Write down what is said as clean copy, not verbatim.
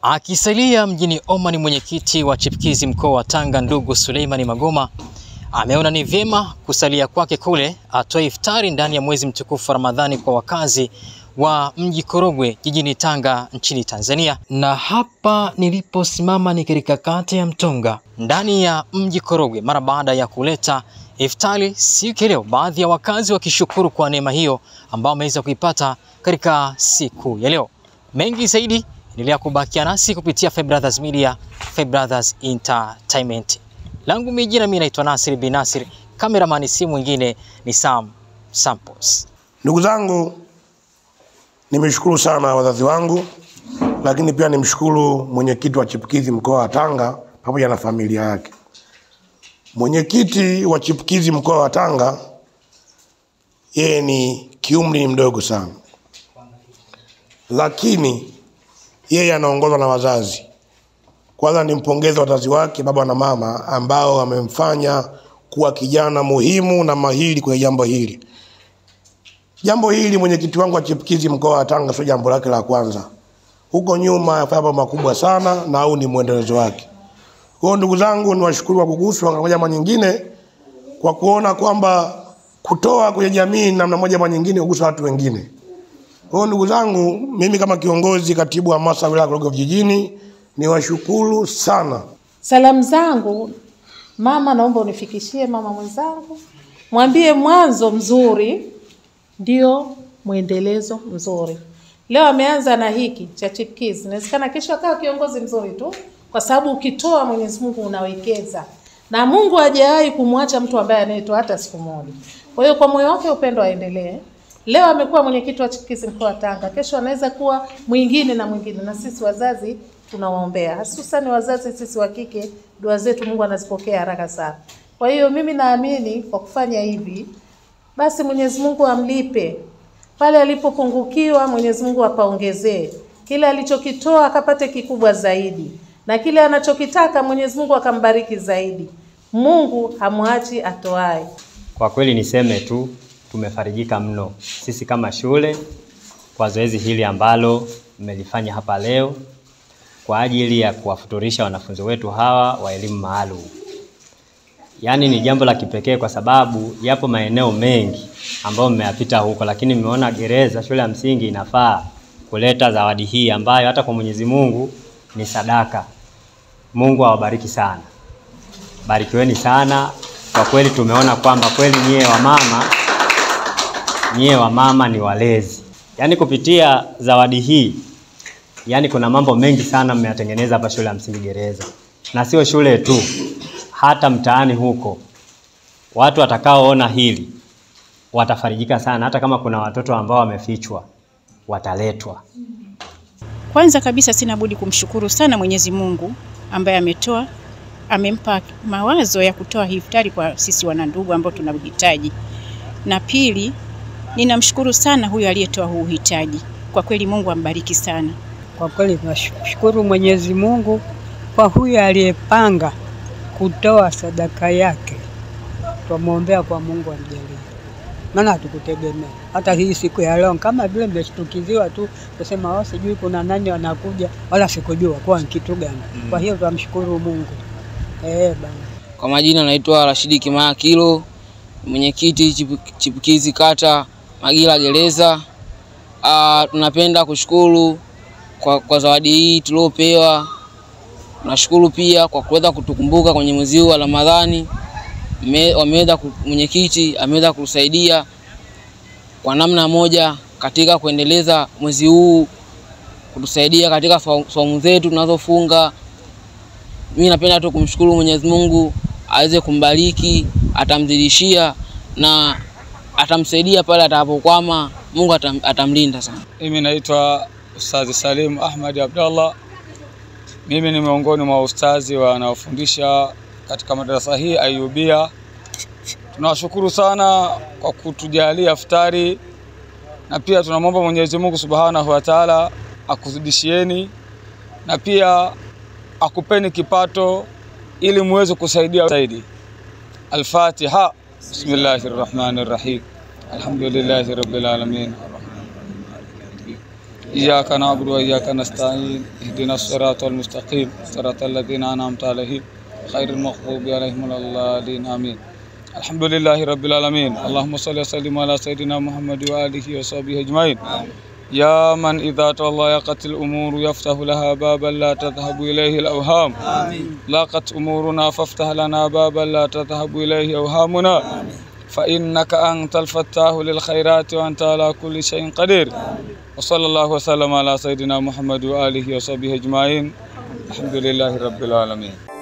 Akisalia mjini Oman, mwenyekiti wa chipukizi mkoa wa Tanga ndugu Suleiman Magoma ameona ni vyema kusalia kwake kule atoe iftari ndani ya mwezi mtukufu wa Ramadhani kwa wakazi wa mji Korogwe jijini Tanga nchini Tanzania. Na hapa niliposimama ni katika kata ya Mtonga ndani ya mji Korogwe mara baada ya kuleta iftari siku ya leo, baadhi ya wakazi wakishukuru kwa neema hiyo ambao wameweza kuipata katika siku ya leo. Mengi zaidi endelea kubakia nasi kupitia Fair Brothers Media, Fair Brothers Entertainment. Langu mimi naitwa Nasir bin Nasir, cameraman si mwingine ni Sam Samples. Ndugu zangu, nimeshukuru sana wazazi wangu, lakini pia nimshukuru mwenyekiti wa chipukizi mkoa wa Tanga pamoja na familia yake. Mwenyekiti wa chipukizi mkoa wa Tanga yeye ni kiumri mdogo sana, lakini yeye anaongozwa na wazazi. Kwanza nimpongeze wazazi wake, baba na mama, ambao wamemfanya kuwa kijana muhimu na mahiri kwenye jambo hili. Jambo hili mwenyekiti wangu wa chipukizi mkoa wa Tanga sio jambo lake la kwanza. Huko nyuma afanya mambo makubwa sana na huu ni muendelezo wake. Kwa ndugu zangu, niwashukuru wakuguswa kwa jambo nyingine kwa kuona kwamba kutoa kwenye jamii namna moja ama nyingine kugusa watu wengine. Kwa ndugu zangu, mimi kama kiongozi katibu wa hamasa wilaya Korogwe vijijini niwashukuru sana. Salamu zangu mama, naomba unifikishie mama mwenzangu. Mwambie mwanzo mzuri ndio muendelezo mzuri. Leo ameanza na hiki cha chipukizi. Inawezekana kesho akawa kiongozi mzuri tu, kwa sababu ukitoa Mwenyezi Mungu unawekeza. Na Mungu hajawahi kumwacha mtu ambaye anayetoa hata siku moja. Kwa hiyo kwa moyo wake upendo aendelee. Leo amekuwa mwenyekiti wa chipukizi mkoa wa Tanga, kesho anaweza kuwa mwingine na mwingine, na sisi wazazi tunawaombea. Hususan wazazi sisi wa kike, dua zetu Mungu anazipokea haraka sana. Kwa hiyo mimi naamini kwa kufanya hivi basi Mwenyezi Mungu amlipe. Pale alipopungukiwa Mwenyezi Mungu apaongezee. Kile alichokitoa akapate kikubwa zaidi. Na kile anachokitaka Mwenyezi Mungu akambariki zaidi. Mungu hamwachi atoae. Kwa kweli niseme tu tumefarijika mno sisi kama shule kwa zoezi hili ambalo mmelifanya hapa leo kwa ajili ya kuwafuturisha wanafunzi wetu hawa wa elimu maalum. Yaani ni jambo la kipekee kwa sababu yapo maeneo mengi ambayo mmeyapita huko, lakini mmeona Gereza shule ya msingi inafaa kuleta zawadi hii ambayo hata kwa Mwenyezi Mungu ni sadaka. Mungu awabariki sana. Barikiweni sana. Kwa kweli tumeona kwamba kweli nyie wa mama ni walezi. Yaani kupitia zawadi hii, yaani kuna mambo mengi sana mmeyatengeneza hapa shule ya msingi Gereza. Na sio shule tu, hata mtaani huko. Watu watakaoona hili watafarijika sana, hata kama kuna watoto ambao wamefichwa wataletwa. Kwanza kabisa sina budi kumshukuru sana Mwenyezi Mungu ambaye amempa mawazo ya kutoa iftari kwa sisi wanandugu ambao tunahitaji. Na pili, ninamshukuru sana huyu aliyetoa huu uhitaji. Kwa kweli Mungu ambariki sana. Kwa kweli tunashukuru Mwenyezi Mungu kwa huyu aliyepanga kutoa sadaka yake. Tumuombea kwa Mungu amjalie. Maana hatukutegemea. Hata hii siku ya leo kama vile mmeshtukiziwa tu kusema sijui kuna nani wanakuja, wala sikujua kwa kitu gani. Kwa hiyo tunamshukuru Mungu. Bana. Kwa majina naitwa Rashidi Kimaya Kilo, mwenyekiti chipukizi kata Magila Gereza. Tunapenda kushukuru kwa zawadi hii tuliopewa. Tunashukuru pia kwa kuweza kutukumbuka kwenye mwezi wa Ramadhani. Mwenyekiti ameweza kutusaidia kwa namna moja katika kuendeleza mwezi huu, kutusaidia katika saumu zetu tunazofunga. Mimi napenda tu kumshukuru Mwenyezi Mungu aweze kumbariki, atamzidishia na atamsaidia pale atakapokwama. Mungu atamlinda sana. Mimi naitwa Ustadhi Salim Ahmad Abdallah. Mimi ni miongoni mwa ustazi wanaofundisha katika madarasa hii Ayubia. Tunawashukuru sana kwa kutujalia iftari, na pia tunamwomba Mwenyezi Mungu Subhanahu wa Ta'ala akuzidishieni na pia akupeni kipato ili muweze kusaidia zaidi. Al-Fatiha. Bismillahirrahmanirrahim. Alhamdulillahi rabbil alamin. إياك نعبد وإياك نستعين اهدنا الصراط المستقيم صراط الذين أنعمت عليهم غير المغضوب عليهم ولا الضالين آمين. الحمد لله رب العالمين. اللهم صل وسلم على سيدنا محمد وآله وصحبه أجمعين. يا من إذا تضايقت الأمور يفتح لها بابا لا تذهب إليه الأوهام. لاقت أمورنا فافتح لنا بابا لا تذهب إليه أوهامنا. فإنك أنت الفتاح للخيرات وأنت على كل شيء قدير. وصلى الله وسلم على سيدنا محمد وآله وصحبه أجمعين. الحمد لله رب العالمين.